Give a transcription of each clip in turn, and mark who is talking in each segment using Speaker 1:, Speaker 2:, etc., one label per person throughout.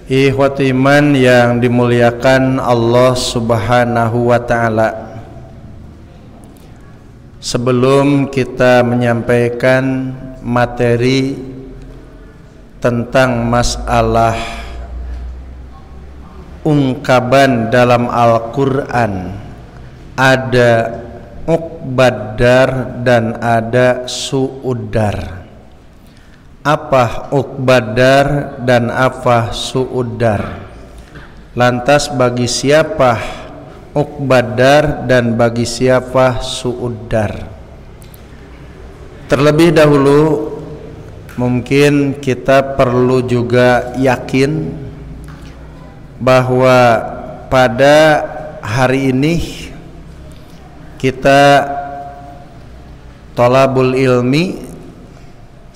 Speaker 1: Ikhwatu iman yang dimuliakan Allah Subhanahu wa ta'ala, sebelum kita menyampaikan materi tentang masalah ungkapan dalam Al-Quran, ada uqbadar dan ada su'uddar. Apa uqbadar dan apa su'uddar? Lantas bagi siapa uqbadar dan bagi siapa su'uddar? Terlebih dahulu mungkin kita perlu juga yakin bahwa pada hari ini kita thalabul ilmi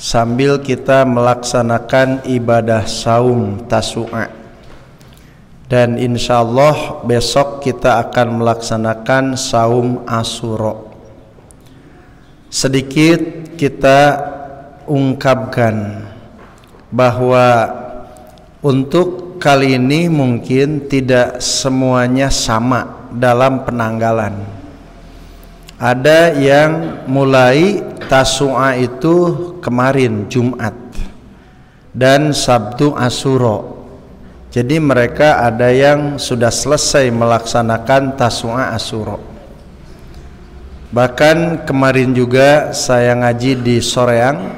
Speaker 1: sambil kita melaksanakan ibadah saum Tasu'a, dan insyaallah besok kita akan melaksanakan saum Asyura. Sedikit kita ungkapkan bahwa untuk kali ini mungkin tidak semuanya sama dalam penanggalan. Ada yang mulai Tasu'a itu kemarin Jumat dan Sabtu Asyura. Jadi mereka ada yang sudah selesai melaksanakan Tasu'a Asyura. Bahkan kemarin juga saya ngaji di Soreang,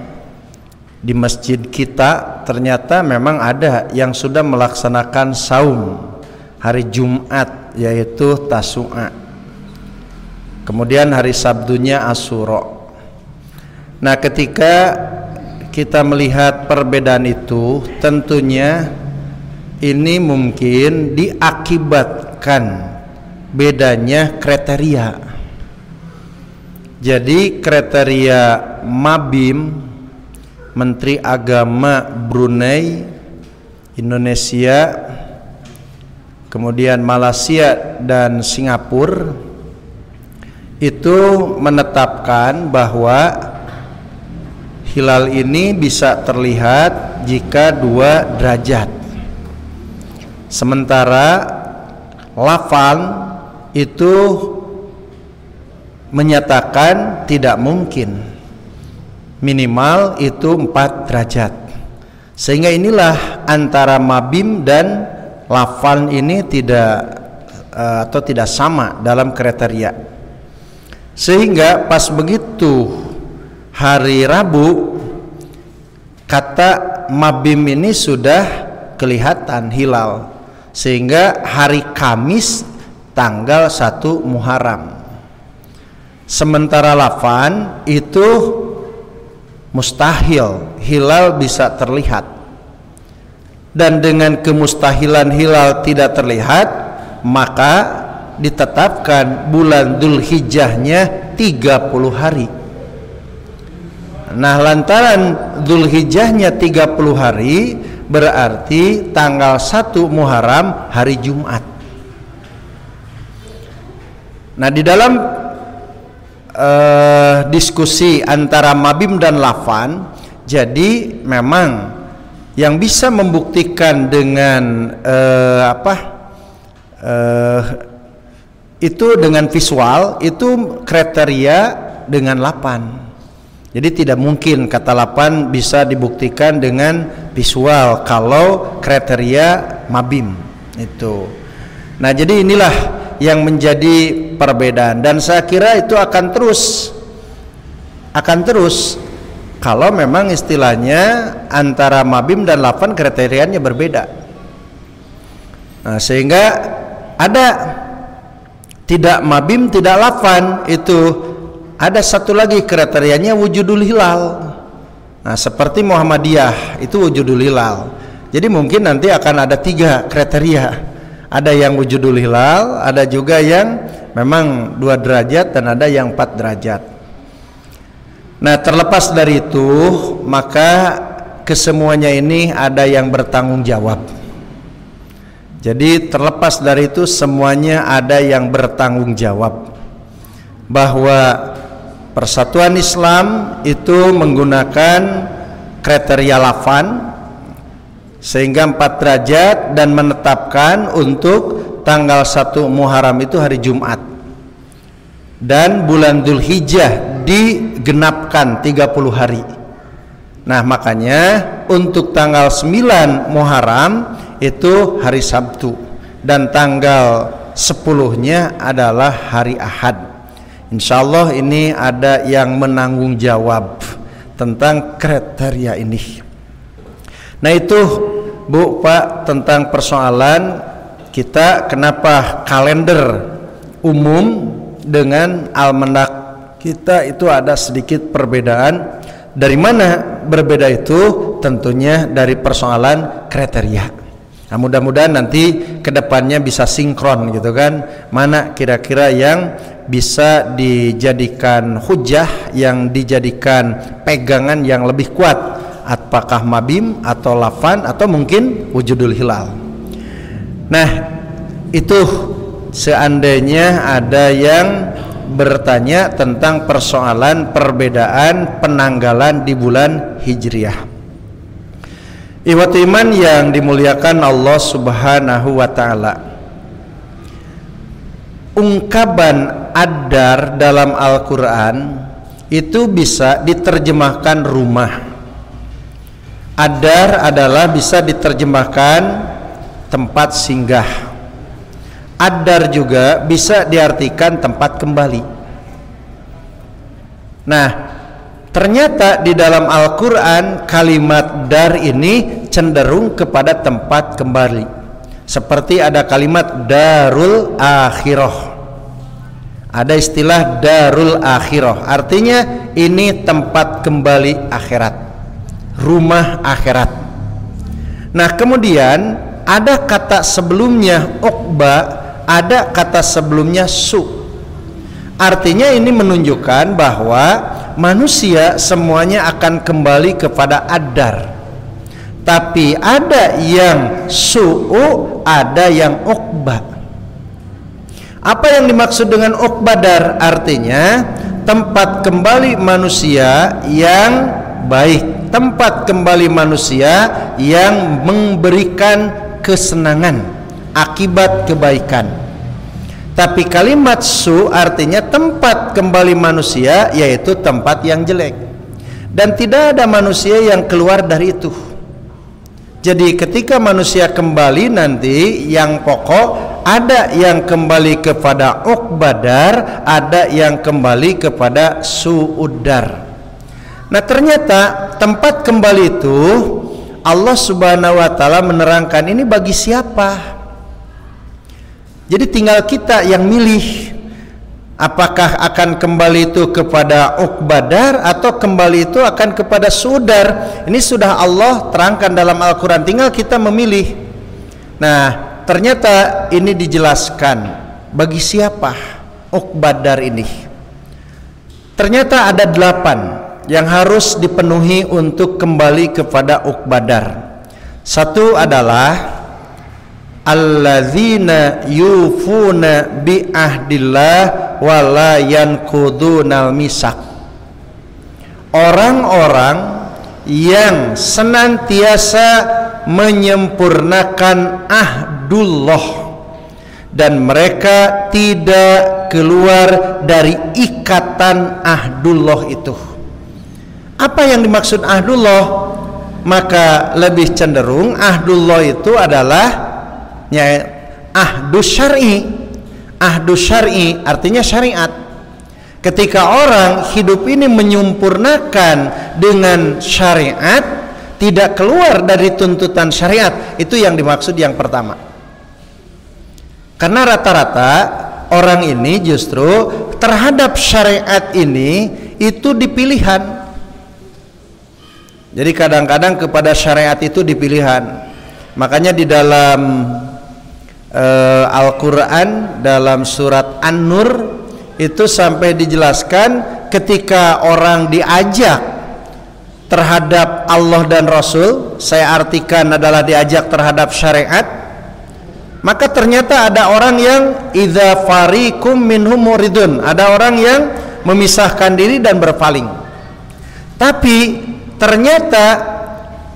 Speaker 1: di masjid kita, ternyata memang ada yang sudah melaksanakan saum hari Jumat yaitu Tasu'a. Kemudian hari Sabtunya Asyura. Nah, ketika kita melihat perbedaan itu, tentunya ini mungkin diakibatkan bedanya kriteria. Jadi kriteria Mabim, Menteri Agama Brunei, Indonesia, kemudian Malaysia dan Singapura itu menetapkan bahwa hilal ini bisa terlihat jika 2 derajat. Sementara Lafan itu menyatakan tidak mungkin, minimal itu 4 derajat. Sehingga inilah antara Mabim dan Lafan ini tidak sama dalam kriteria. Sehingga pas begitu hari Rabu, kata Mabim ini sudah kelihatan hilal, sehingga hari Kamis tanggal 1 Muharram. Sementara Lafan itu mustahil hilal bisa terlihat, dan dengan kemustahilan hilal tidak terlihat, maka ditetapkan bulan Dzulhijjahnya 30 hari. Nah, lantaran Dzulhijjahnya 30 hari, berarti tanggal 1 Muharram hari Jumat. Nah, di dalam diskusi antara Mabim dan Lafan, jadi memang yang bisa membuktikan dengan itu dengan visual, itu kriteria dengan Lapan. Jadi tidak mungkin kata Lapan bisa dibuktikan dengan visual kalau kriteria Mabim itu. Nah, jadi inilah yang menjadi perbedaan, dan saya kira itu akan terus kalau memang istilahnya antara Mabim dan Lapan kriterianya berbeda. Nah, sehingga ada tidak Mabim, tidak Lafan, itu ada satu lagi kriterianya wujudul hilal. Nah, seperti Muhammadiyah itu wujudul hilal. Jadi mungkin nanti akan ada 3 kriteria. Ada yang wujudul hilal, ada juga yang memang 2 derajat, dan ada yang 4 derajat. Nah, terlepas dari itu, maka kesemuanya ini ada yang bertanggung jawab. Jadi terlepas dari itu, semuanya ada yang bertanggung jawab bahwa Persatuan Islam itu menggunakan kriteria Lafan, sehingga 4 derajat, dan menetapkan untuk tanggal 1 Muharram itu hari Jumat, dan bulan Dzulhijjah digenapkan 30 hari. Nah, makanya untuk tanggal 9 Muharram itu hari Sabtu, dan tanggal 10-nya adalah hari Ahad. Insya Allah ini ada yang menanggung jawab tentang kriteria ini. Nah, itu Bu, Pak, tentang persoalan kita kenapa kalender umum dengan almanak kita itu ada sedikit perbedaan. Dari mana berbeda itu? Tentunya dari persoalan kriteria. Nah, mudah-mudahan nanti kedepannya bisa sinkron gitu kan, mana kira-kira yang bisa dijadikan hujah, yang dijadikan pegangan yang lebih kuat, apakah mabim atau lafan atau mungkin wujudul hilal. Nah, itu seandainya ada yang bertanya tentang persoalan perbedaan penanggalan di bulan Hijriah. Ikhwati iman yang dimuliakan Allah Subhanahu wa taala, ungkapan Adar dalam Al-Qur'an itu bisa diterjemahkan rumah. Adar adalah bisa diterjemahkan tempat singgah. Adar juga bisa diartikan tempat kembali. Nah, ternyata di dalam Al-Quran kalimat dar ini cenderung kepada tempat kembali. Seperti ada kalimat darul akhirah, ada istilah darul akhirah, artinya ini tempat kembali akhirat, rumah akhirat. Nah, kemudian ada kata sebelumnya Uqba, ada kata sebelumnya Su. Artinya ini menunjukkan bahwa manusia semuanya akan kembali kepada Adar. Tapi ada yang Su'u, ada yang Uqba. Apa yang dimaksud dengan Uqbadar? Artinya tempat kembali manusia yang baik, tempat kembali manusia yang memberikan kesenangan akibat kebaikan. Tapi kalimat Su artinya tempat kembali manusia, yaitu tempat yang jelek, dan tidak ada manusia yang keluar dari itu. Jadi ketika manusia kembali nanti, yang pokok ada yang kembali kepada Uqbadar, ada yang kembali kepada Su'udar. Nah, ternyata tempat kembali itu Allah Subhanahu wa taala menerangkan ini bagi siapa. Jadi tinggal kita yang milih, apakah akan kembali itu kepada Uqbadar atau kembali itu akan kepada Sudar. Ini sudah Allah terangkan dalam Al-Quran, tinggal kita memilih. Nah, ternyata ini dijelaskan bagi siapa Uqbadar ini. Ternyata ada 8 yang harus dipenuhi untuk kembali kepada Uqbadar. Satu adalah alladzina yufuna bi ahdillah wa la yanqudunal misak. Orang-orang yang senantiasa menyempurnakan ahdullah dan mereka tidak keluar dari ikatan ahdullah itu. Apa yang dimaksud ahdullah? Maka lebih cenderung ahdullah itu adalah ahdus syar'i. Ahdus syar'i artinya syariat. Ketika orang hidup ini menyempurnakan dengan syariat, tidak keluar dari tuntutan syariat, itu yang dimaksud yang pertama. Karena rata-rata orang ini justru terhadap syariat ini itu dipilihan. Jadi kadang-kadang kepada syariat itu dipilihan. Makanya di dalam Al-Quran dalam surat An-Nur itu sampai dijelaskan ketika orang diajak terhadap Allah dan Rasul, saya artikan adalah diajak terhadap syariat, maka ternyata ada orang yang idza fariqum minhum muridun, ada orang yang memisahkan diri dan berpaling. Tapi ternyata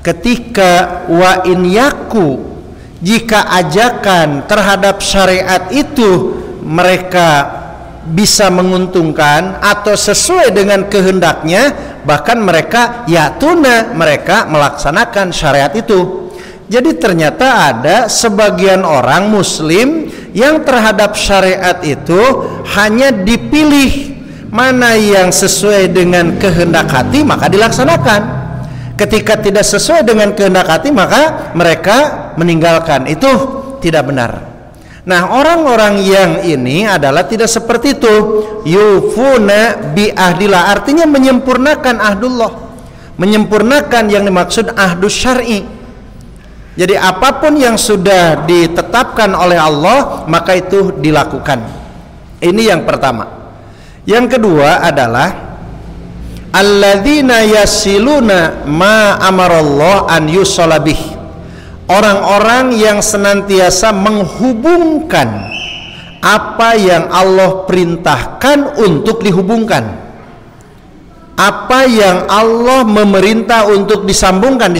Speaker 1: ketika wa in yaku, jika ajakan terhadap syariat itu mereka bisa menguntungkan atau sesuai dengan kehendaknya, bahkan mereka yatuna, mereka melaksanakan syariat itu. Jadi ternyata ada sebagian orang muslim yang terhadap syariat itu hanya dipilih mana yang sesuai dengan kehendak hati maka dilaksanakan. Ketika tidak sesuai dengan kehendak hati maka mereka meninggalkan. Itu tidak benar. Nah, orang-orang yang ini adalah tidak seperti itu. Yufuna bi ahdillah, artinya menyempurnakan ahdullah, menyempurnakan yang dimaksud ahdus syar'i. Jadi apapun yang sudah ditetapkan oleh Allah maka itu dilakukan. Ini yang pertama. Yang kedua adalah alladzina yasiluna ma amarallah an yusolabih, orang-orang yang senantiasa menghubungkan apa yang Allah perintahkan untuk dihubungkan, apa yang Allah memerintah untuk disambungkan.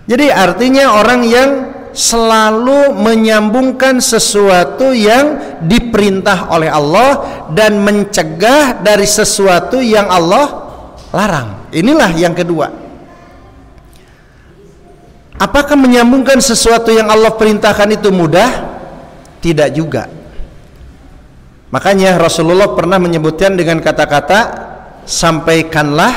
Speaker 1: Jadi artinya orang yang selalu menyambungkan sesuatu yang diperintah oleh Allah dan mencegah dari sesuatu yang Allah larang. Inilah yang kedua. Apakah menyambungkan sesuatu yang Allah perintahkan itu mudah? Tidak juga. Makanya Rasulullah pernah menyebutkan dengan kata-kata, sampaikanlah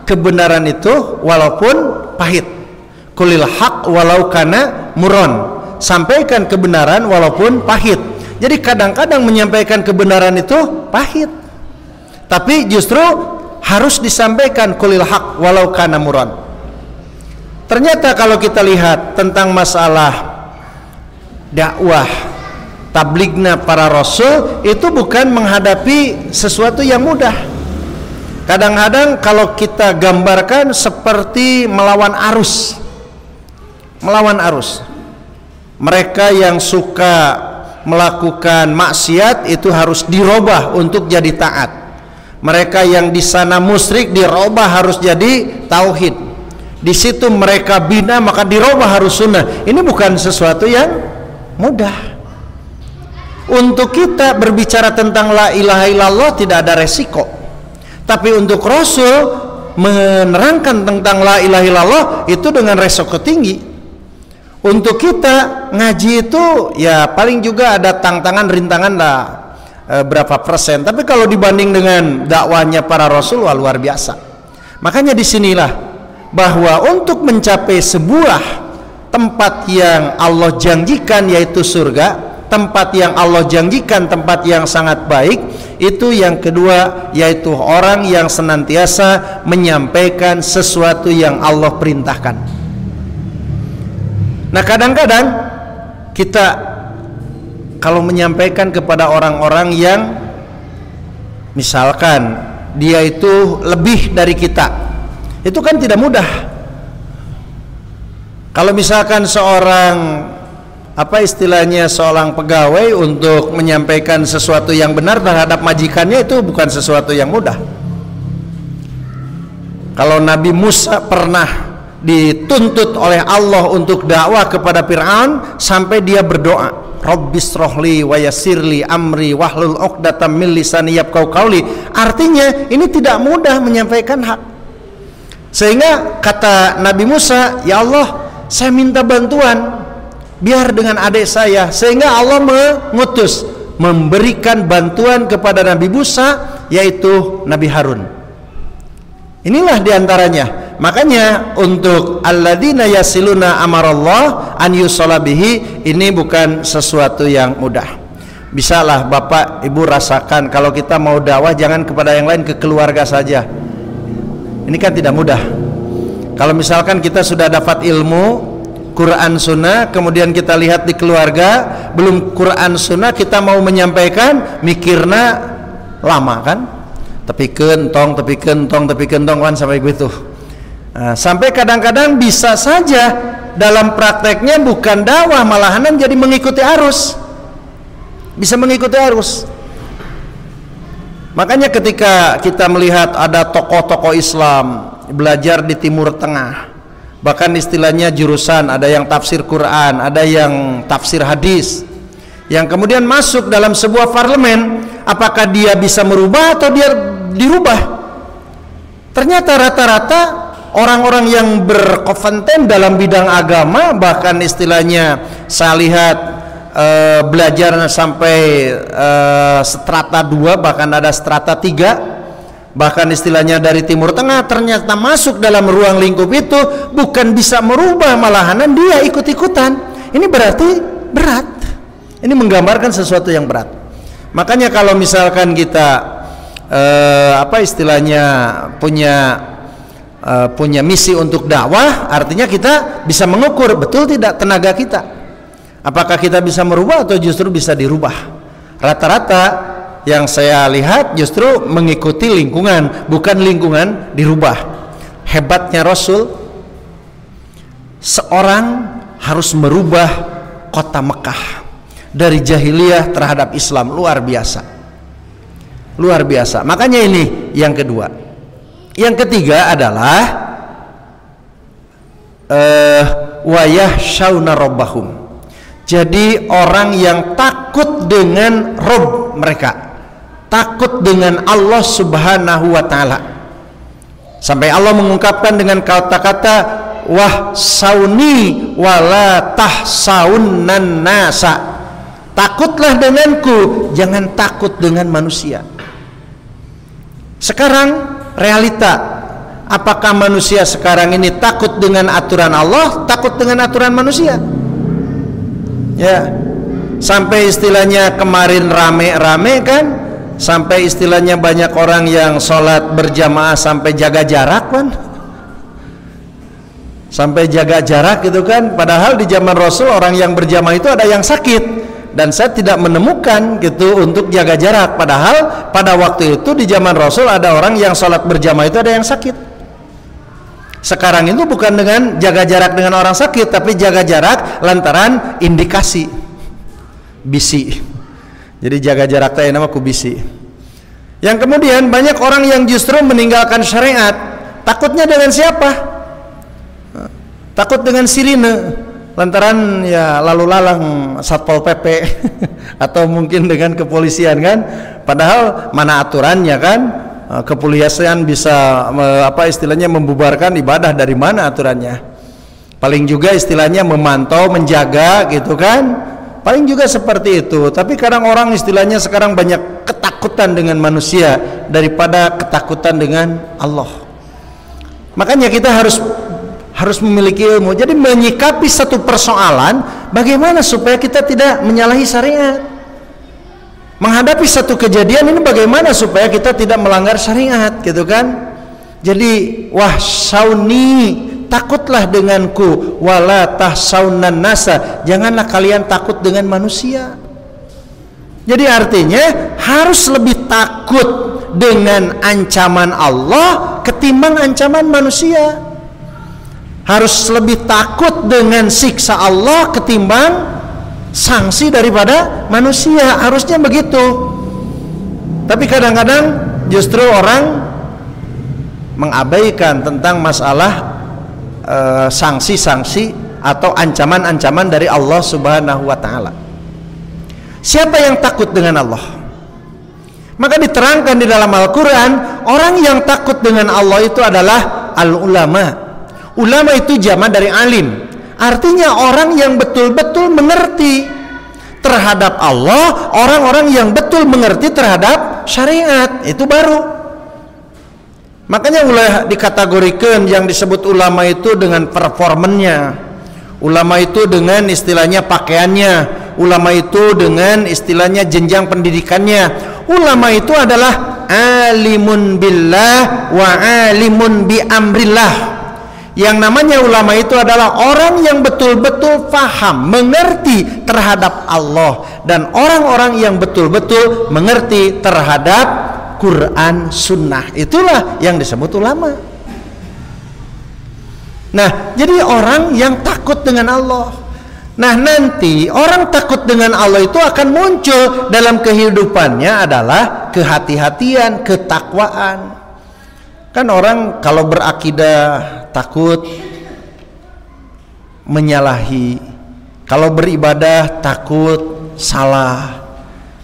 Speaker 1: kebenaran itu walaupun pahit. Qulil haq walau kana muron, sampaikan kebenaran walaupun pahit. Jadi kadang-kadang menyampaikan kebenaran itu pahit, tapi justru harus disampaikan qulil haq walau kana muron. Ternyata kalau kita lihat tentang masalah dakwah tabligna para rasul, itu bukan menghadapi sesuatu yang mudah. Kadang-kadang kalau kita gambarkan seperti melawan arus. Mereka yang suka melakukan maksiat itu harus dirubah untuk jadi taat. Mereka yang di sana musyrik dirubah harus jadi tauhid. Di situ mereka bina maka dirubah harus sunnah. Ini bukan sesuatu yang mudah. Untuk kita berbicara tentang la ilaha illallah tidak ada resiko. Tapi untuk Rasul menerangkan tentang la ilaha illallah itu dengan resiko tinggi. Untuk kita ngaji itu ya paling juga ada tantangan rintangan lah berapa persen. Tapi kalau dibanding dengan dakwahnya para rasul wah, luar biasa. Makanya disinilah bahwa untuk mencapai sebuah tempat yang Allah janjikan yaitu surga, tempat yang Allah janjikan tempat yang sangat baik, itu yang kedua yaitu orang yang senantiasa menyampaikan sesuatu yang Allah perintahkan. Nah, kadang-kadang kita kalau menyampaikan kepada orang-orang yang misalkan dia itu lebih dari kita, itu kan tidak mudah. Kalau misalkan seorang seorang pegawai untuk menyampaikan sesuatu yang benar terhadap majikannya, itu bukan sesuatu yang mudah. Kalau Nabi Musa pernah dituntut oleh Allah untuk dakwah kepada Fir'aun sampai dia berdoa, Rabbis rohli wa yasirli amri wahlul uqdatam min lisani yafqahu qawli. Artinya ini tidak mudah menyampaikan hak. Sehingga kata Nabi Musa, ya Allah, saya minta bantuan biar dengan adik saya, sehingga Allah mengutus memberikan bantuan kepada Nabi Musa yaitu Nabi Harun. Inilah diantaranya. Makanya untuk alladzina yasiluna amarallah an yusolabihi, ini bukan sesuatu yang mudah. Bisalah Bapak Ibu rasakan kalau kita mau dakwah jangan kepada yang lain, ke keluarga saja. Ini kan tidak mudah. Kalau misalkan kita sudah dapat ilmu Quran Sunnah, kemudian kita lihat di keluarga belum Quran Sunnah, kita mau menyampaikan mikirna lama kan, tepi kentong kan sampai begitu. Nah, sampai kadang-kadang bisa saja dalam prakteknya bukan dakwah, malahan jadi mengikuti arus, bisa mengikuti arus. Makanya ketika kita melihat ada tokoh-tokoh Islam belajar di Timur Tengah, bahkan istilahnya jurusan, ada yang tafsir Quran, ada yang tafsir hadis, yang kemudian masuk dalam sebuah parlemen, apakah dia bisa merubah atau dia dirubah? Ternyata rata-rata orang-orang yang berkompeten dalam bidang agama, bahkan istilahnya saya lihat belajar sampai strata 2, bahkan ada strata 3, bahkan istilahnya dari Timur Tengah, ternyata masuk dalam ruang lingkup itu bukan bisa merubah, malahan dia ikut-ikutan. Ini berarti berat. Ini menggambarkan sesuatu yang berat. Makanya kalau misalkan kita istilahnya punya misi untuk dakwah, artinya kita bisa mengukur betul tidak tenaga kita, apakah kita bisa merubah atau justru bisa dirubah. Rata-rata yang saya lihat justru mengikuti lingkungan, bukan lingkungan dirubah. Hebatnya Rasul, seorang harus merubah kota Mekah dari jahiliyah terhadap Islam, luar biasa. Luar biasa. Makanya ini yang kedua. Yang ketiga adalah wa yakhshawna rabbahum. Jadi orang yang takut dengan Rabb mereka, takut dengan Allah Subhanahu wa taala. Sampai Allah mengungkapkan dengan kata-kata wahsauni wala tahsaunnan nasa. Takutlah denganku, jangan takut dengan manusia. Sekarang realita, apakah manusia sekarang ini takut dengan aturan Allah, takut dengan aturan manusia? Ya, sampai istilahnya kemarin rame-rame kan, sampai istilahnya banyak orang yang sholat berjamaah sampai jaga jarak kan, sampai jaga jarak gitu kan. Padahal di zaman Rasul orang yang berjamaah itu ada yang sakit, dan saya tidak menemukan gitu untuk jaga jarak. Padahal pada waktu itu di zaman Rasul ada orang yang sholat berjamaah itu ada yang sakit. Sekarang itu bukan dengan jaga jarak dengan orang sakit, tapi jaga jarak lantaran indikasi bisi. Jadi jaga jarak teh nama ku bisi. Yang kemudian banyak orang yang justru meninggalkan syariat. Takutnya dengan siapa? Takut dengan sirine, lantaran ya lalu lalang Satpol PP atau mungkin dengan kepolisian kan, padahal mana aturannya kan. Kepolisian bisa istilahnya membubarkan ibadah, dari mana aturannya? Paling juga istilahnya memantau, menjaga gitu kan, paling juga seperti itu. Tapi kadang orang istilahnya sekarang banyak ketakutan dengan manusia daripada ketakutan dengan Allah. Makanya kita harus memiliki ilmu. Jadi menyikapi satu persoalan, bagaimana supaya kita tidak menyalahi syariat. Menghadapi satu kejadian ini bagaimana supaya kita tidak melanggar syariat gitu kan. Jadi wahsauni, takutlah denganku, wala tahsaunan nasa, janganlah kalian takut dengan manusia. Jadi artinya harus lebih takut dengan ancaman Allah ketimbang ancaman manusia. Harus lebih takut dengan siksa Allah ketimbang sanksi daripada manusia, harusnya begitu. Tapi kadang-kadang justru orang mengabaikan tentang masalah sanksi-sanksi atau ancaman-ancaman dari Allah Subhanahu wa taala. Siapa yang takut dengan Allah? Maka diterangkan di dalam Al-Qur'an, orang yang takut dengan Allah itu adalah al-ulama. Ulama itu jamak dari alim. Artinya orang yang betul-betul mengerti terhadap Allah, orang-orang yang betul mengerti terhadap syariat, itu baru. Makanya mulai dikategorikan yang disebut ulama itu dengan performannya, ulama itu dengan istilahnya pakaiannya, ulama itu dengan istilahnya jenjang pendidikannya. Ulama itu adalah alimun billah wa alimun bi amrillah. Yang namanya ulama itu adalah orang yang betul-betul paham, mengerti terhadap Allah, dan orang-orang yang betul-betul mengerti terhadap Quran Sunnah. Itulah yang disebut ulama. Nah, jadi orang yang takut dengan Allah. Nah, nanti orang takut dengan Allah itu akan muncul dalam kehidupannya adalah kehati-hatian, ketakwaan. Kan orang kalau berakidah takut, menyalahi, kalau beribadah takut salah,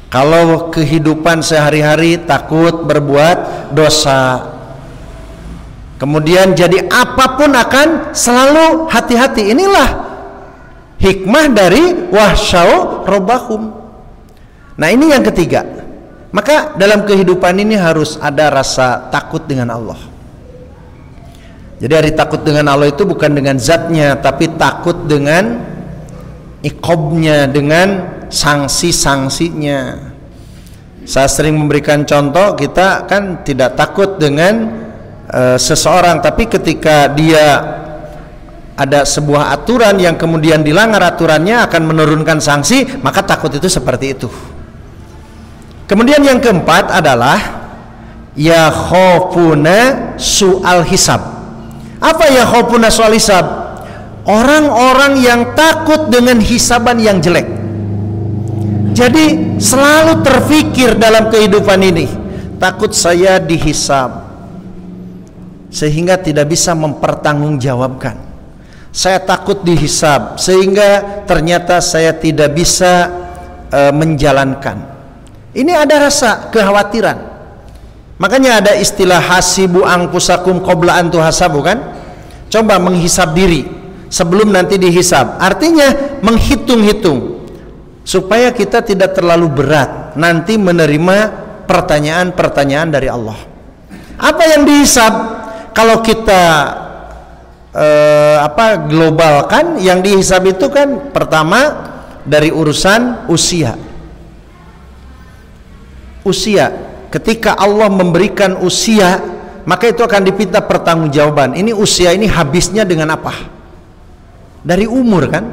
Speaker 1: kalau kehidupan sehari-hari takut berbuat dosa. Kemudian jadi apapun akan selalu hati-hati. Inilah hikmah dari wahsyau robbahum. Nah, ini yang ketiga. Maka dalam kehidupan ini harus ada rasa takut dengan Allah. Jadi hari takut dengan Allah itu bukan dengan zatnya, tapi takut dengan iqobnya, dengan sanksi-sanksinya. Saya sering memberikan contoh, kita kan tidak takut dengan seseorang, tapi ketika dia ada sebuah aturan yang kemudian dilanggar aturannya akan menurunkan sanksi, maka takut itu seperti itu. Kemudian yang keempat adalah ya khofuna su'al hisab. Apa ya khofuna su'al hisab? Orang-orang yang takut dengan hisaban yang jelek. Jadi selalu terfikir dalam kehidupan ini, takut saya dihisab, sehingga tidak bisa mempertanggungjawabkan. Saya takut dihisab sehingga ternyata saya tidak bisa menjalankan. Ini ada rasa kekhawatiran. Makanya ada istilah hasibu anfusakum qabla an tuhasabu, kan? Coba menghisab diri sebelum nanti dihisab. Artinya menghitung-hitung supaya kita tidak terlalu berat nanti menerima pertanyaan-pertanyaan dari Allah. Apa yang dihisab? Kalau kita globalkan, yang dihisab itu kan pertama dari urusan usia. Ketika Allah memberikan usia, maka itu akan dipinta pertanggungjawaban. Ini usia ini habisnya dengan apa? Dari umur, kan?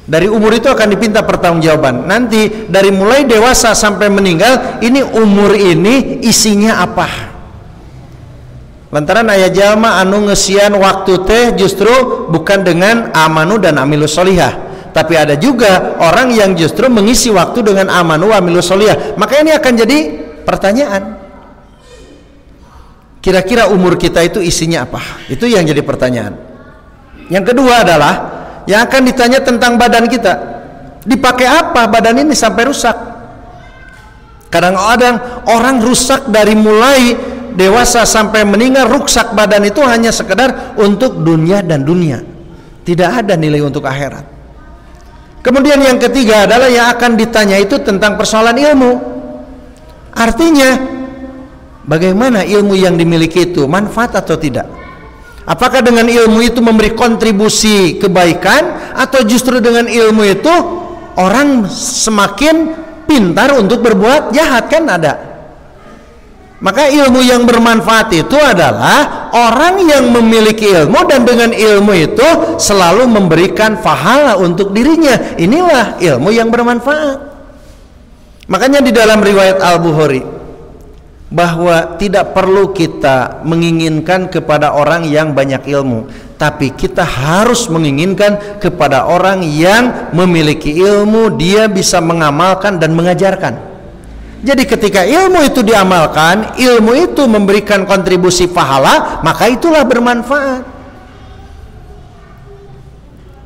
Speaker 1: Dari umur itu akan dipinta pertanggungjawaban. Nanti dari mulai dewasa sampai meninggal, ini umur ini isinya apa? Lantaran ayah jalma anu ngesian waktu teh justru bukan dengan amanu dan amilus solihah, tapi ada juga orang yang justru mengisi waktu dengan amanu wa amilus solihah. Maka ini akan jadi pertanyaan, kira-kira umur kita itu isinya apa? Itu yang jadi pertanyaan. Yang kedua adalah yang akan ditanya tentang badan kita. Dipakai apa badan ini sampai rusak? Kadang-kadang orang rusak dari mulai dewasa sampai meninggal, rusak badan itu hanya sekedar untuk dunia dan dunia, tidak ada nilai untuk akhirat. Kemudian yang ketiga adalah yang akan ditanya itu tentang persoalan ilmu. Artinya bagaimana ilmu yang dimiliki itu manfaat atau tidak? Apakah dengan ilmu itu memberi kontribusi kebaikan, atau justru dengan ilmu itu orang semakin pintar untuk berbuat jahat? Kan ada. Maka ilmu yang bermanfaat itu adalah orang yang memiliki ilmu dan dengan ilmu itu selalu memberikan pahala untuk dirinya. Inilah ilmu yang bermanfaat. Makanya di dalam riwayat Al-Bukhari bahwa tidak perlu kita menginginkan kepada orang yang banyak ilmu, tapi kita harus menginginkan kepada orang yang memiliki ilmu, dia bisa mengamalkan dan mengajarkan. Jadi ketika ilmu itu diamalkan, ilmu itu memberikan kontribusi pahala, maka itulah bermanfaat.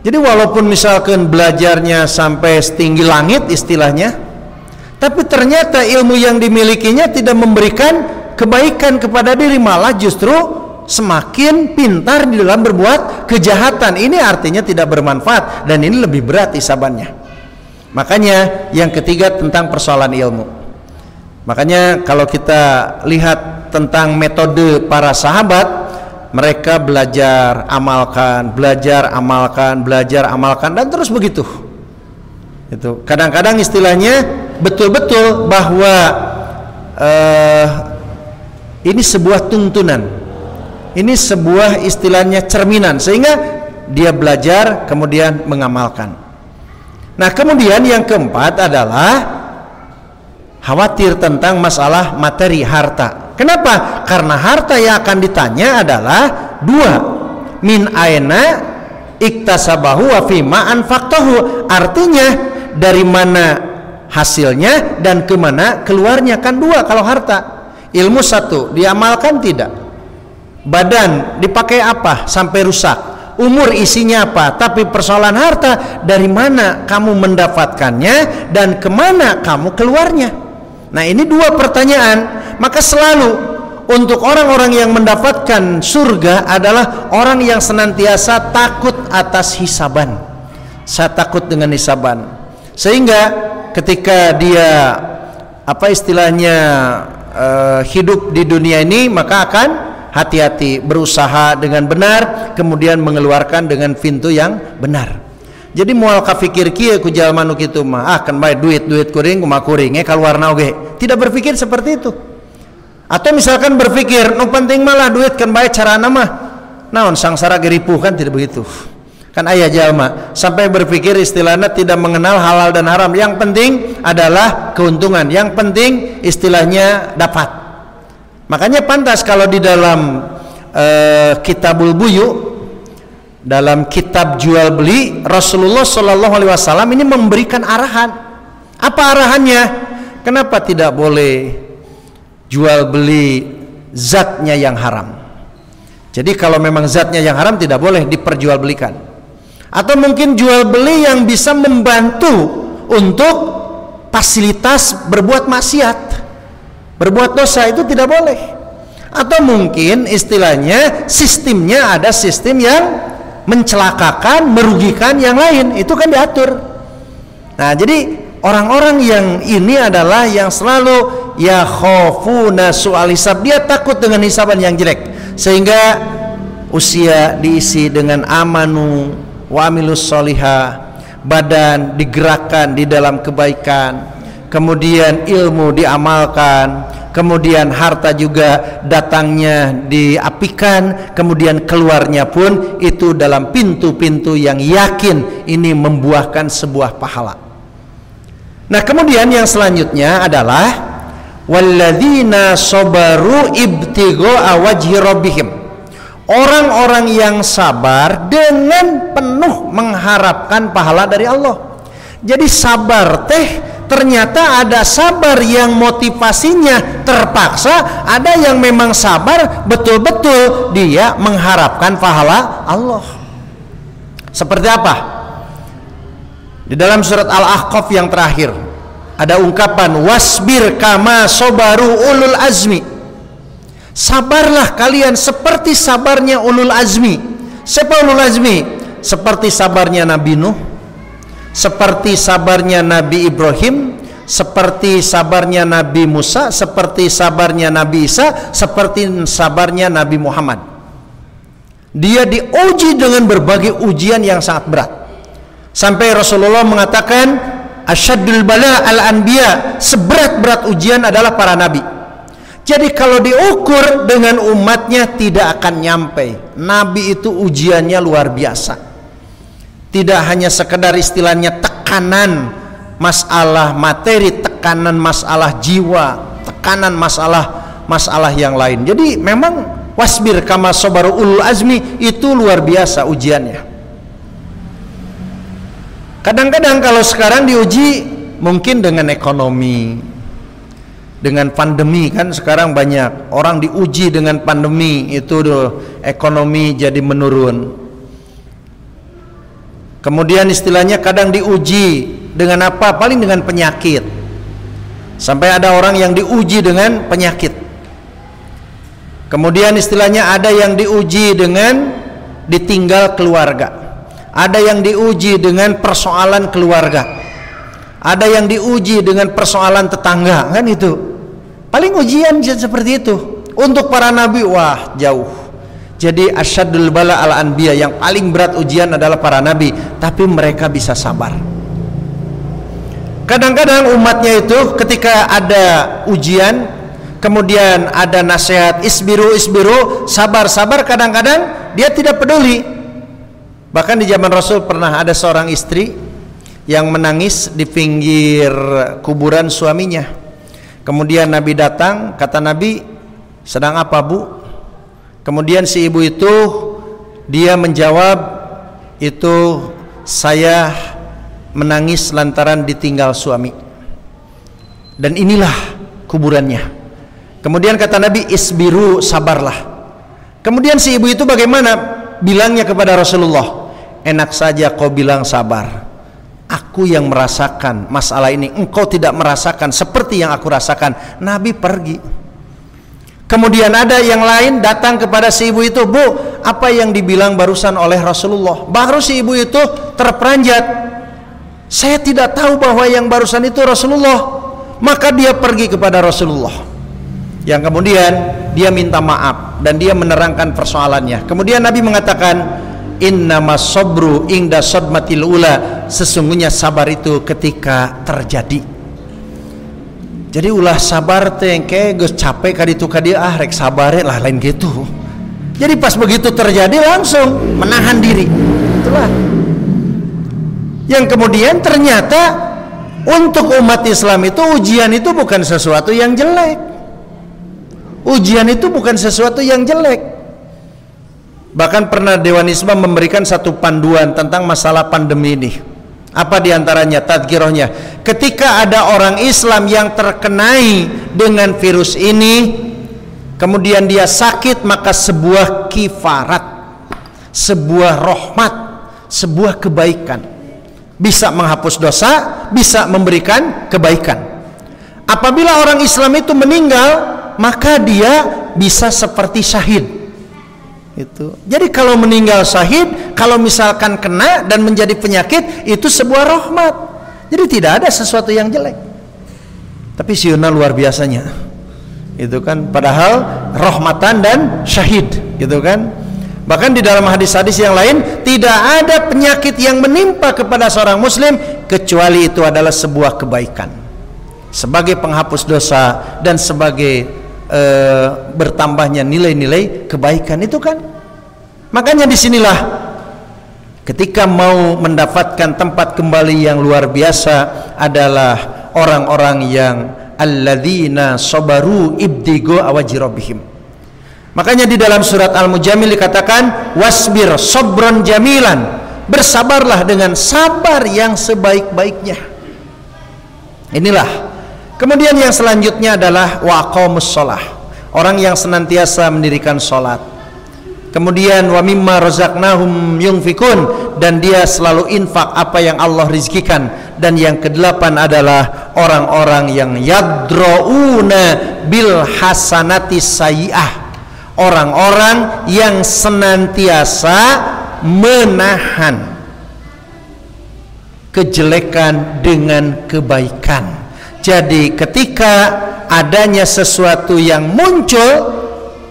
Speaker 1: Jadi walaupun misalkan belajarnya sampai setinggi langit istilahnya, tapi ternyata ilmu yang dimilikinya tidak memberikan kebaikan kepada diri, malah justru semakin pintar di dalam berbuat kejahatan. Ini artinya tidak bermanfaat dan ini lebih berat hisabannya. Makanya yang ketiga tentang persoalan ilmu. Makanya kalau kita lihat tentang metode para sahabat, mereka belajar, amalkan, belajar, amalkan, belajar, amalkan, dan terus begitu. Itu kadang-kadang istilahnya betul-betul bahwa ini sebuah tuntunan, ini sebuah istilahnya cerminan, sehingga dia belajar kemudian mengamalkan. Nah kemudian yang keempat adalah khawatir tentang masalah materi, harta. Kenapa? Karena harta yang akan ditanya adalah dua, min aina iktasabahu wa fima anfaqtahu. Artinya dari mana hasilnya dan kemana keluarnya, kan dua kalau harta. Ilmu satu, diamalkan tidak. Badan dipakai apa sampai rusak? umur isinya apa, tapi persoalan harta dari mana kamu mendapatkannya dan kemana kamu keluarnya. Nah, ini dua pertanyaan. Maka selalu untuk orang-orang yang mendapatkan surga adalah orang yang senantiasa takut atas hisaban. Saya takut dengan hisaban, sehingga ketika dia hidup di dunia ini, maka akan hati-hati, berusaha dengan benar, kemudian mengeluarkan dengan pintu yang benar. Jadi moal kafikir kieu ku jalma nu kitu mah, kan bae duit kuring kumaha kuring kaluarna oge. Tidak berpikir seperti itu. Atau misalkan berpikir nu penting malah duit kan bae carana mah naon sangsara geripuh, kan tidak begitu. Kan aya jalma sampai berpikir istilahnya tidak mengenal halal dan haram. Yang penting adalah keuntungan, yang penting istilahnya dapat. Makanya pantas kalau di dalam Kitabul Buyu, dalam kitab jual beli, Rasulullah Shallallahu Alaihi Wasallam ini memberikan arahan. Apa arahannya? Kenapa tidak boleh jual beli zatnya yang haram? Jadi kalau memang zatnya yang haram tidak boleh diperjualbelikan. Atau mungkin jual beli yang bisa membantu untuk fasilitas berbuat maksiat, berbuat dosa, itu tidak boleh. Atau mungkin istilahnya sistemnya ada sistem yang mencelakakan, merugikan yang lain, itu kan diatur. Nah, jadi orang-orang yang ini adalah yang selalu ya khofuna su'al hisab, dia takut dengan hisaban yang jelek, sehingga usia diisi dengan amanu wa amilus solihah, badan digerakkan di dalam kebaikan, kemudian ilmu diamalkan, kemudian harta juga datangnya diapikan, kemudian keluarnya pun itu dalam pintu-pintu yang yakin ini membuahkan sebuah pahala. Nah, kemudian yang selanjutnya adalah walladzina sabaru ibtigha'a wajhi rabbihim, orang-orang yang sabar dengan penuh mengharapkan pahala dari Allah. Jadi sabar teh ternyata ada sabar yang motivasinya terpaksa, ada yang memang sabar betul-betul dia mengharapkan pahala Allah. Seperti apa? Di dalam surat Al-Ahqaf yang terakhir ada ungkapan wasbir kama sabaru ulul azmi, sabarlah kalian seperti sabarnya ulul azmi. Siapa ulul azmi? Seperti sabarnya Nabi Nuh, seperti sabarnya Nabi Ibrahim, seperti sabarnya Nabi Musa, seperti sabarnya Nabi Isa, seperti sabarnya Nabi Muhammad. Dia diuji dengan berbagai ujian yang sangat berat, sampai Rasulullah mengatakan asyaddul bala al-anbiya, seberat-berat ujian adalah para nabi. Jadi kalau diukur dengan umatnya tidak akan nyampe. Nabi itu ujiannya luar biasa. Tidak hanya sekedar istilahnya tekanan masalah materi, tekanan masalah jiwa, tekanan masalah yang lain. Jadi memang wasbir kama sabaru ulul azmi itu luar biasa ujiannya. Kadang-kadang kalau sekarang diuji mungkin dengan ekonomi, dengan pandemi, kan sekarang banyak orang diuji dengan pandemi, itu ekonomi jadi menurun. Kemudian istilahnya kadang diuji dengan apa? Paling dengan penyakit. Sampai ada orang yang diuji dengan penyakit. Kemudian istilahnya ada yang diuji dengan ditinggal keluarga. Ada yang diuji dengan persoalan keluarga. Ada yang diuji dengan persoalan tetangga, kan itu. Paling ujian seperti itu. Untuk para nabi, wah jauh. Jadi asyaddul bala al anbiya, yang paling berat ujian adalah para nabi, tapi mereka bisa sabar. Kadang-kadang umatnya itu ketika ada ujian, kemudian ada nasihat isbiru, sabar, kadang-kadang dia tidak peduli. Bahkan di zaman Rasul pernah ada seorang istri yang menangis di pinggir kuburan suaminya. Kemudian Nabi datang, kata Nabi, sedang apa bu? Kemudian si ibu itu dia menjawab, itu saya menangis lantaran ditinggal suami. Dan inilah kuburannya. Kemudian kata Nabi, isbiru, sabarlah. Kemudian si ibu itu bagaimana? bilangnya kepada Rasulullah, enak saja kau bilang sabar, aku yang merasakan masalah ini, engkau tidak merasakan seperti yang aku rasakan. Nabi pergi. Kemudian ada yang lain datang kepada si ibu itu, Bu, apa yang dibilang barusan oleh Rasulullah? Baru si ibu itu terperanjat, saya tidak tahu bahwa yang barusan itu Rasulullah. Maka dia pergi kepada Rasulullah, yang kemudian dia minta maaf dan dia menerangkan persoalannya. Kemudian Nabi mengatakan, innamas sabru inda sadmatil ula, sesungguhnya sabar itu ketika terjadi. Jadi ulah sabar teh kayak geus capek kaditu kadia, rek sabare lah lain gitu. Jadi pas begitu terjadi langsung menahan diri. Itulah yang kemudian ternyata untuk umat Islam itu ujian itu bukan sesuatu yang jelek. Ujian itu bukan sesuatu yang jelek. Bahkan pernah Dewan Islam memberikan satu panduan tentang masalah pandemi ini. Apa diantaranya? Tadkirohnya, ketika ada orang Islam yang terkenai dengan virus ini, kemudian dia sakit, maka sebuah kifarat, sebuah rahmat, sebuah kebaikan, bisa menghapus dosa, bisa memberikan kebaikan. Apabila orang Islam itu meninggal, maka dia bisa seperti syahid. Itu. Jadi kalau meninggal syahid, kalau misalkan kena dan menjadi penyakit, itu sebuah rahmat. Jadi tidak ada sesuatu yang jelek. Tapi siuna luar biasanya. Itu kan padahal rahmatan dan syahid, gitu kan? Bahkan di dalam hadis-hadis yang lain, tidak ada penyakit yang menimpa kepada seorang muslim kecuali itu adalah sebuah kebaikan, sebagai penghapus dosa dan sebagai bertambahnya nilai-nilai kebaikan itu kan. Makanya disinilah ketika mau mendapatkan tempat kembali yang luar biasa adalah orang-orang yang alladzina sabaru ibtigo awajhi rabbihim. Makanya di dalam surat Al-Mujammil dikatakan wasbir sabron jamilan, bersabarlah dengan sabar yang sebaik-baiknya. Inilah. Kemudian yang selanjutnya adalah waqamus shalah, orang yang senantiasa mendirikan salat. Kemudian wa mimma razaqnahum yunfikun, dan dia selalu infak apa yang Allah rizkikan. Dan yang kedelapan adalah orang-orang yang yadrauna bil hasanati sayyi'ah, orang-orang yang senantiasa menahan kejelekan dengan kebaikan. Jadi ketika adanya sesuatu yang muncul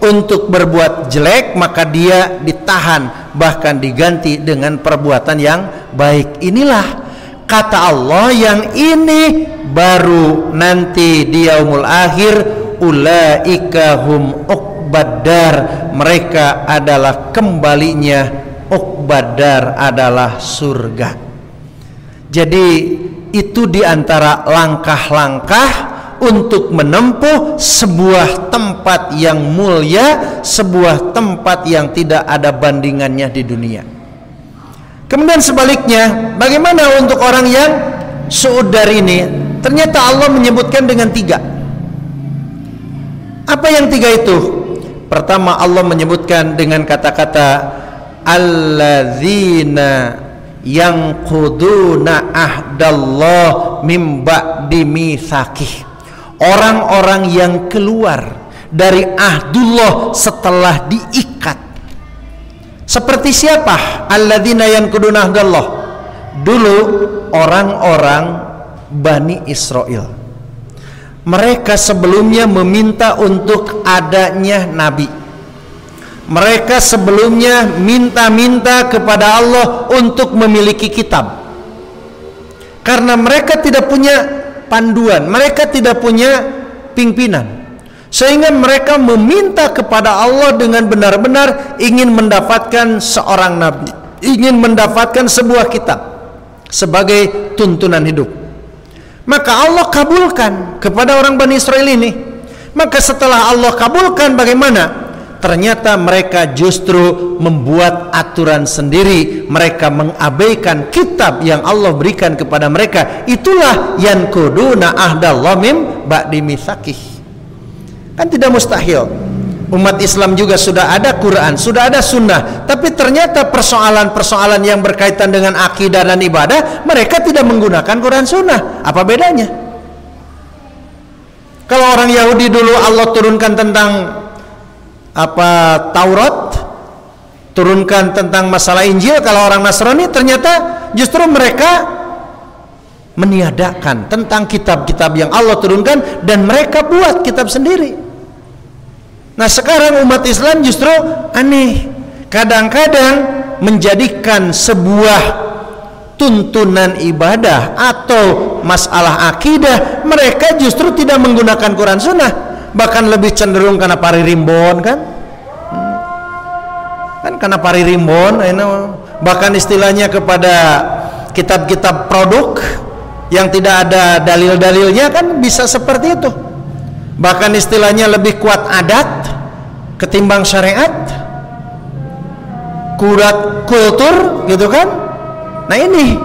Speaker 1: untuk berbuat jelek, maka dia ditahan, bahkan diganti dengan perbuatan yang baik. Inilah kata Allah yang ini baru nanti di yaumul akhir, ulaika hum uqbadar, mereka adalah kembalinya uqbadar adalah surga. Jadi itu diantara langkah-langkah untuk menempuh sebuah tempat yang mulia, sebuah tempat yang tidak ada bandingannya di dunia. Kemudian sebaliknya, bagaimana untuk orang yang su'udar ini? Ternyata Allah menyebutkan dengan 3. Apa yang 3 itu? Pertama, Allah menyebutkan dengan kata-kata alladzina yang quduna ahdallah mim ba'di mitsaqih, orang-orang yang keluar dari ahdullah setelah diikat. Seperti siapa? Alladzina yanquduna ahdallah, dulu orang-orang Bani Israel, mereka sebelumnya meminta untuk adanya nabi. Mereka sebelumnya minta-minta kepada Allah untuk memiliki kitab, karena mereka tidak punya panduan, mereka tidak punya pimpinan, sehingga mereka meminta kepada Allah dengan benar-benar ingin mendapatkan seorang nabi, ingin mendapatkan sebuah kitab sebagai tuntunan hidup. Maka Allah kabulkan kepada orang Bani Israel ini. Maka setelah Allah kabulkan, bagaimana? Ternyata mereka justru membuat aturan sendiri, mereka mengabaikan kitab yang Allah berikan kepada mereka. Itulah yanquduna ahdallah mim ba'di mitsaqih. Kan tidak mustahil umat Islam juga sudah ada Quran, sudah ada sunnah, tapi ternyata persoalan-persoalan yang berkaitan dengan akidah dan ibadah mereka tidak menggunakan Quran sunnah. Apa bedanya? Kalau orang Yahudi dulu Allah turunkan tentang Taurat, turunkan tentang masalah Injil, kalau orang Nasrani ternyata justru mereka meniadakan tentang kitab-kitab yang Allah turunkan dan mereka buat kitab sendiri. Nah sekarang umat Islam justru aneh, kadang-kadang menjadikan sebuah tuntunan ibadah atau masalah akidah mereka justru tidak menggunakan Quran Sunnah, bahkan lebih cenderung karena pari rimbon kan karena pari rimbon, bahkan istilahnya kepada kitab-kitab produk yang tidak ada dalil-dalilnya kan bisa seperti itu. Bahkan istilahnya lebih kuat adat ketimbang syariat, kuat kultur gitu kan. Nah ini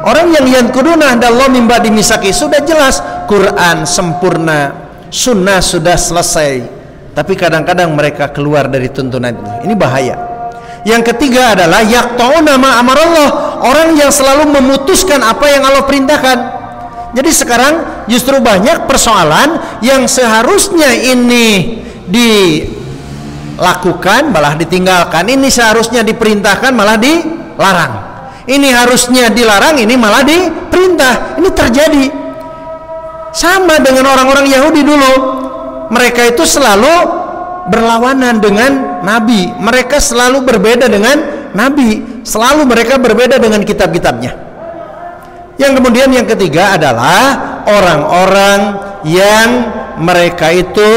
Speaker 1: orang yang yankuduna ahdallahi min ba'di misaki, sudah jelas Quran sempurna, sunnah sudah selesai, tapi kadang-kadang mereka keluar dari tuntunan ini bahaya. Yang ketiga adalah yaqta'una ma amarallah, orang yang selalu memutuskan apa yang Allah perintahkan. Jadi sekarang justru banyak persoalan yang seharusnya ini dilakukan malah ditinggalkan, ini seharusnya diperintahkan malah dilarang, ini harusnya dilarang ini malah diperintah. Ini terjadi sama dengan orang-orang Yahudi dulu. Mereka itu selalu berlawanan dengan Nabi, mereka selalu berbeda dengan Nabi, selalu mereka berbeda dengan kitab-kitabnya. Yang kemudian yang ketiga adalah orang-orang yang mereka itu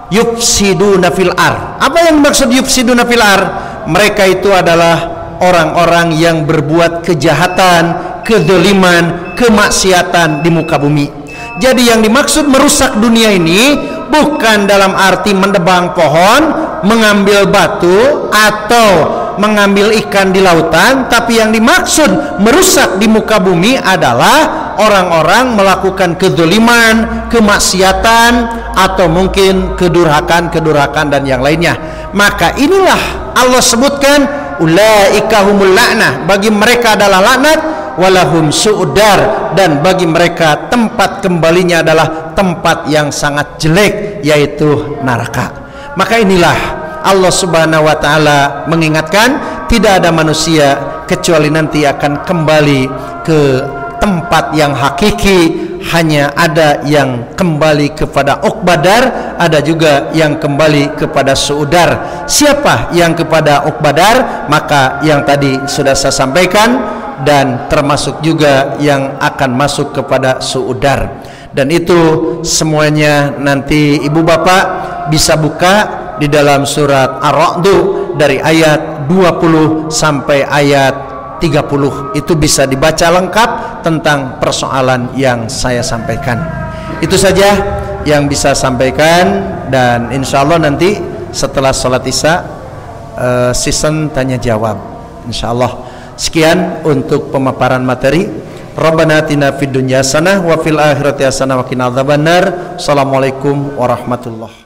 Speaker 1: yufsiduna fil ar. Apa yang dimaksud yufsiduna fil ar? Mereka itu adalah orang-orang yang berbuat kejahatan, kedzaliman, kemaksiatan di muka bumi. Jadi yang dimaksud merusak dunia ini bukan dalam arti mendebang pohon, mengambil batu, atau mengambil ikan di lautan, tapi yang dimaksud merusak di muka bumi adalah orang-orang melakukan kedzaliman, kemaksiatan, atau mungkin kedurhakan dan yang lainnya. Maka inilah Allah sebutkan ulaika humul la'nah, bagi mereka adalah laknat, walahum su'udar, dan bagi mereka tempat kembalinya adalah tempat yang sangat jelek, yaitu neraka. Maka inilah Allah Subhanahu wa taala mengingatkan tidak ada manusia kecuali nanti akan kembali ke tempat yang hakiki. Hanya ada yang kembali kepada Uqbadar, ada juga yang kembali kepada Su'udar. Siapa yang kepada Uqbadar? Maka yang tadi sudah saya sampaikan, dan termasuk juga yang akan masuk kepada Su'udar. Dan itu semuanya nanti ibu bapak bisa buka di dalam surat Ar-Ra'd dari ayat 20 sampai ayat 30. Itu bisa dibaca lengkap tentang persoalan yang saya sampaikan. Itu saja yang bisa sampaikan, dan insya Allah nanti setelah sholat isya season tanya jawab insya Allah. Sekian untuk pemaparan materi. Rabbana atina fid dunya hasanah wa fil akhirati hasanah wa qina adzabannar. Assalamualaikum warahmatullahi